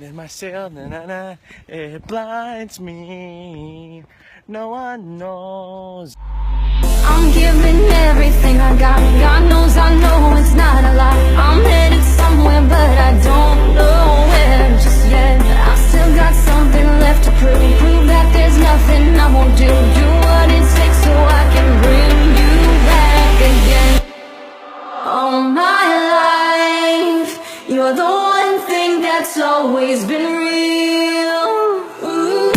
in my sail, na na na, it blinds me. No one knows. I'm giving everything I got. God knows I know it's not a lie. I'm headed somewhere, but I don't know where just yet. I still got something left to prove. Prove that there's nothing I won't do. Do what it takes so I can bring you back again. All my life, you're the one thing that's always been real. Ooh.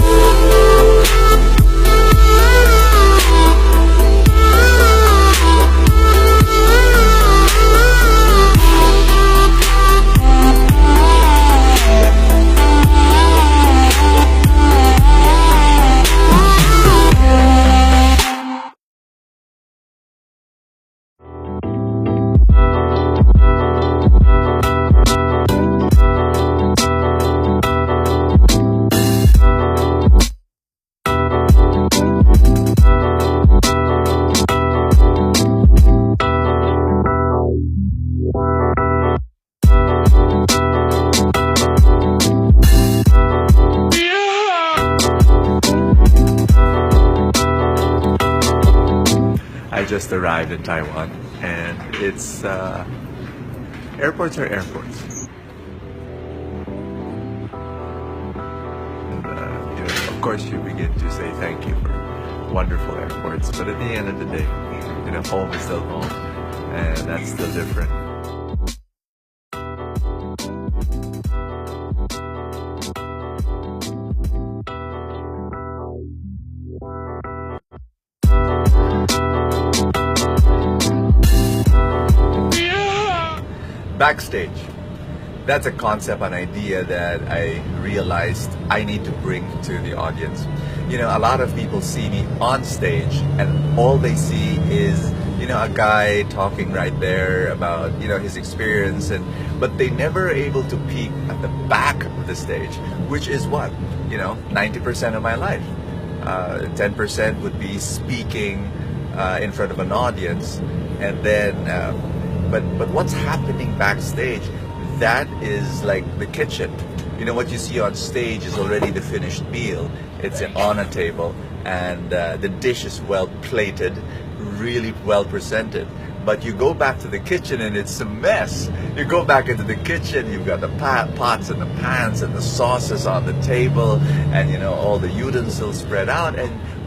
I just arrived in Taiwan, and it's airports are airports. And, of course, you begin to say thank you for wonderful airports, but at the end of the day, home is still home, and that's still different. Backstage. That's a concept, an idea that I realized I need to bring to the audience. A lot of people see me on stage and all they see is, a guy talking right there about, his experience, but they never are able to peek at the back of the stage, which is what, 90% of my life. 10% would be speaking in front of an audience, and then but what's happening backstage, that is like the kitchen. What you see on stage is already the finished meal. It's on a table, and the dish is well plated, really well presented. But you go back to the kitchen and it's a mess. You go back into the kitchen, you've got the pots and the pans and the sauces on the table, and all the utensils spread out,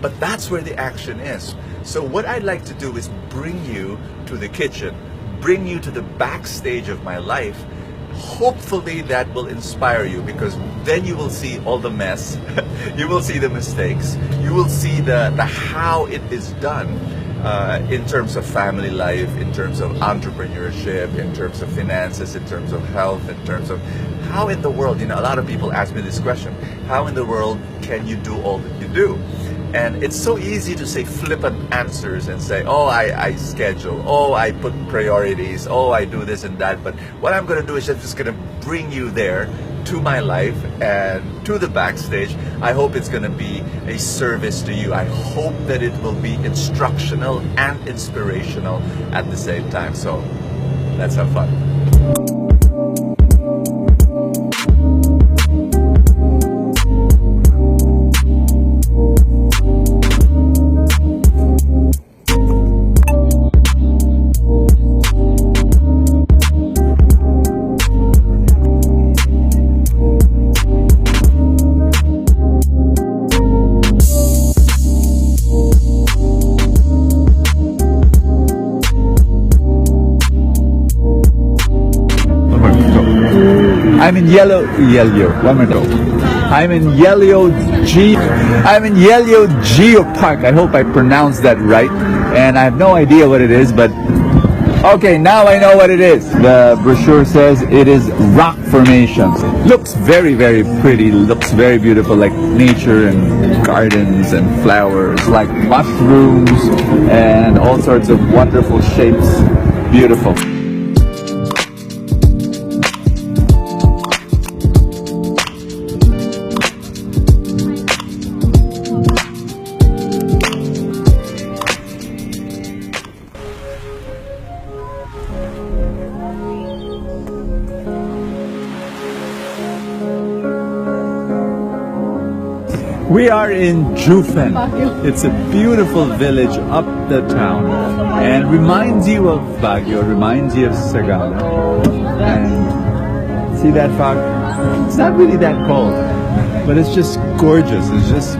but that's where the action is. So what I'd like to do is bring you to the kitchen, bring you to the backstage of my life. Hopefully that will inspire you, because then you will see all the mess, you will see the mistakes, you will see the how it is done in terms of family life, in terms of entrepreneurship, in terms of finances, in terms of health, in terms of how in the world, a lot of people ask me this question, how in the world can you do all that you do? And it's so easy to say flippant answers and say, oh, I schedule, oh, I put priorities, oh, I do this and that. But what I'm going to do is I'm just going to bring you there to my life and to the backstage. I hope it's going to be a service to you. I hope that it will be instructional and inspirational at the same time. So let's have fun. I'm in Yehliu. One minute. I'm in Yehliu Geopark. I hope I pronounced that right. And I have no idea what it is, but okay, now I know what it is. The brochure says it is rock formations. Looks very, very pretty. Looks very beautiful, like nature and gardens and flowers, like mushrooms and all sorts of wonderful shapes. Beautiful. We are in Jiufen. It's a beautiful village up the town and reminds you of Baguio, reminds you of Sagada. And see that fog? It's not really that cold, but it's just gorgeous. It's just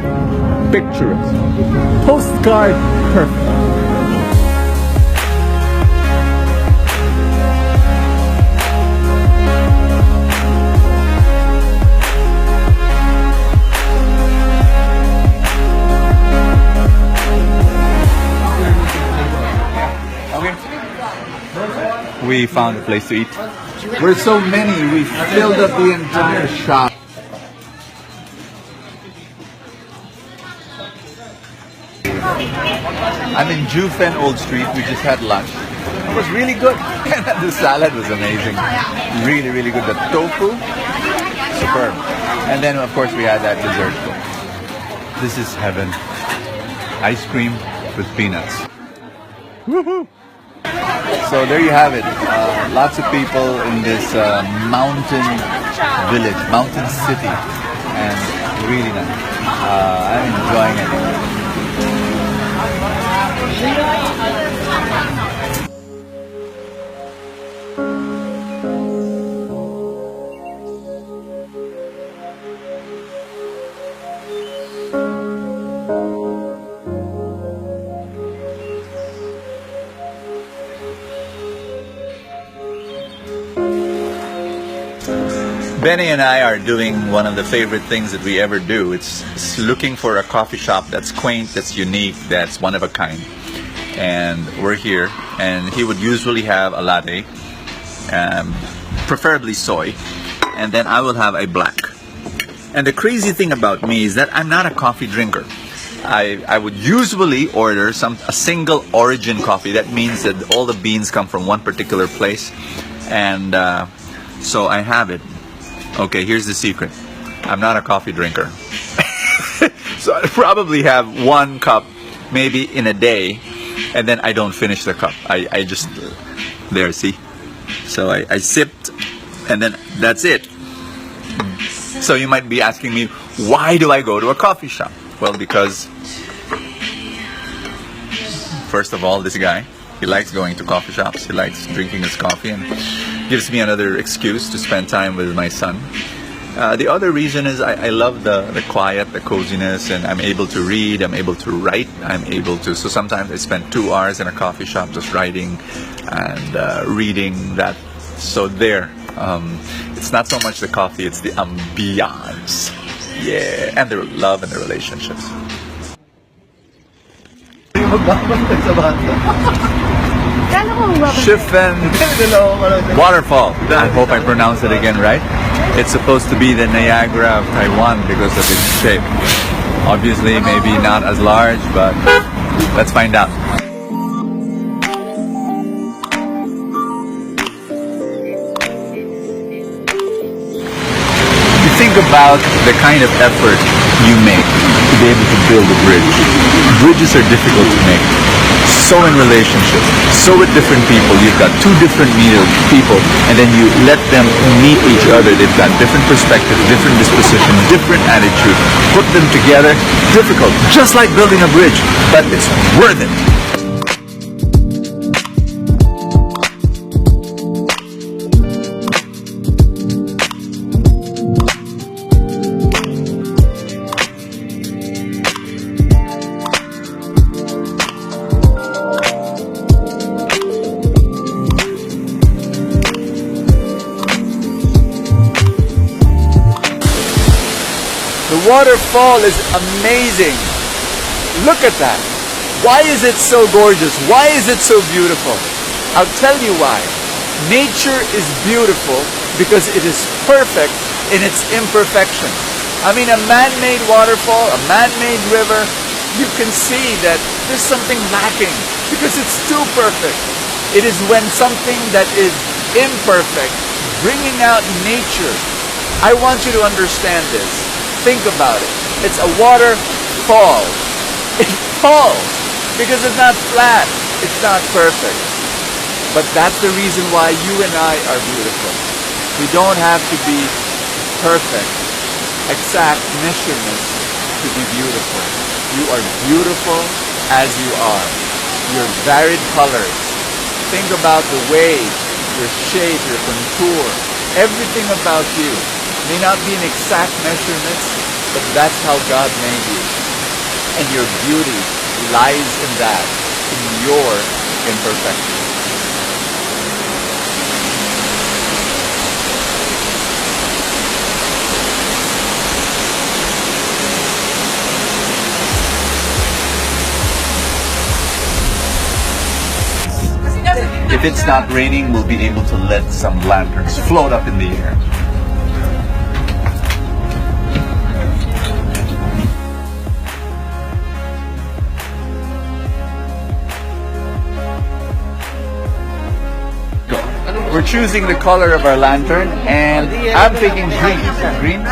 picturesque. Postcard perfect. We found a place to eat. We're so many, we filled up the entire shop. I'm in Jiufen Old Street. We just had lunch. It was really good. The salad was amazing. Really, really good. The tofu, superb. And then, of course, we had that dessert. This is heaven. Ice cream with peanuts. Woohoo! So there you have it. Lots of people in this mountain village, mountain city, and really nice. I'm enjoying it. Benny and I are doing one of the favorite things that we ever do. It's looking for a coffee shop that's quaint, that's unique, that's one of a kind. And we're here, and he would usually have a latte, preferably soy, and then I will have a black. And the crazy thing about me is that I'm not a coffee drinker. I would usually order a single origin coffee. That means that all the beans come from one particular place, and so I have it. Okay, here's the secret. I'm not a coffee drinker. So I probably have one cup maybe in a day, and then I don't finish the cup. I just, there, see? So I sipped, and then that's it. So you might be asking me, why do I go to a coffee shop? Well, because, first of all, this guy, he likes going to coffee shops. He likes drinking his coffee, and gives me another excuse to spend time with my son. The other reason is I love the quiet, the coziness, and I'm able to read, I'm able to write, so sometimes I spend 2 hours in a coffee shop just writing and reading that. So there, it's not so much the coffee, it's the ambiance. Yeah, and the love and the relationships. Jiufen Waterfall. I hope I pronounced it again right. It's supposed to be the Niagara of Taiwan because of its shape. Obviously, maybe not as large, but let's find out. You think about the kind of effort you make to be able to build a bridge. Bridges are difficult to make. So in relationships, so with different people. You've got 2 different people, and then you let them meet each other. They've got different perspectives, different disposition, different attitude. Put them together, difficult, just like building a bridge, but it's worth it. The waterfall is amazing. Look at that. Why is it so gorgeous? Why is it so beautiful? I'll tell you why. Nature is beautiful because it is perfect in its imperfection. I mean, a man-made waterfall, a man-made river, you can see that there's something lacking because it's too perfect. It is when something that is imperfect, bringing out nature. I want you to understand this. Think about it. It's a waterfall. It falls because it's not flat. It's not perfect. But that's the reason why you and I are beautiful. We don't have to be perfect, exact measurements to be beautiful. You are beautiful as you are. Your varied colors. Think about the waves, your shape, your contour. Everything about you may not be in exact measurements, but that's how God made you. And your beauty lies in that, in your imperfection. If it's not raining, we'll be able to let some lanterns float up in the air. We're choosing the color of our lantern, and I'm thinking green. Is it green?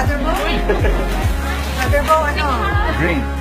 Green.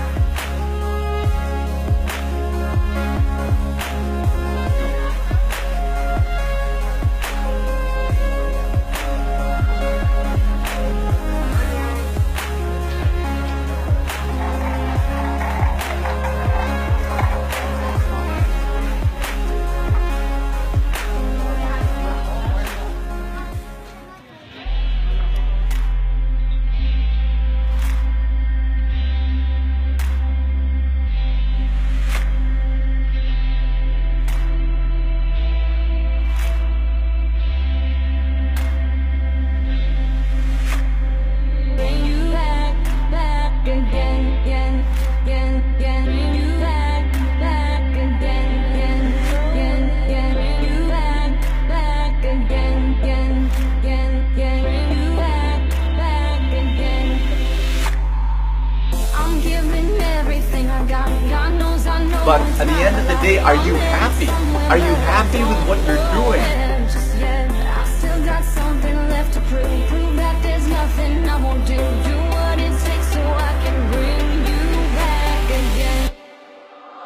But at the end of the day, are you happy? Are you happy with what you're doing? I still got something left to prove that there's nothing I won't do. Do what it takes so I can bring you back again.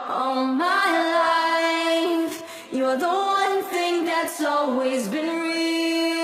All my life, you're the one thing that's always been real.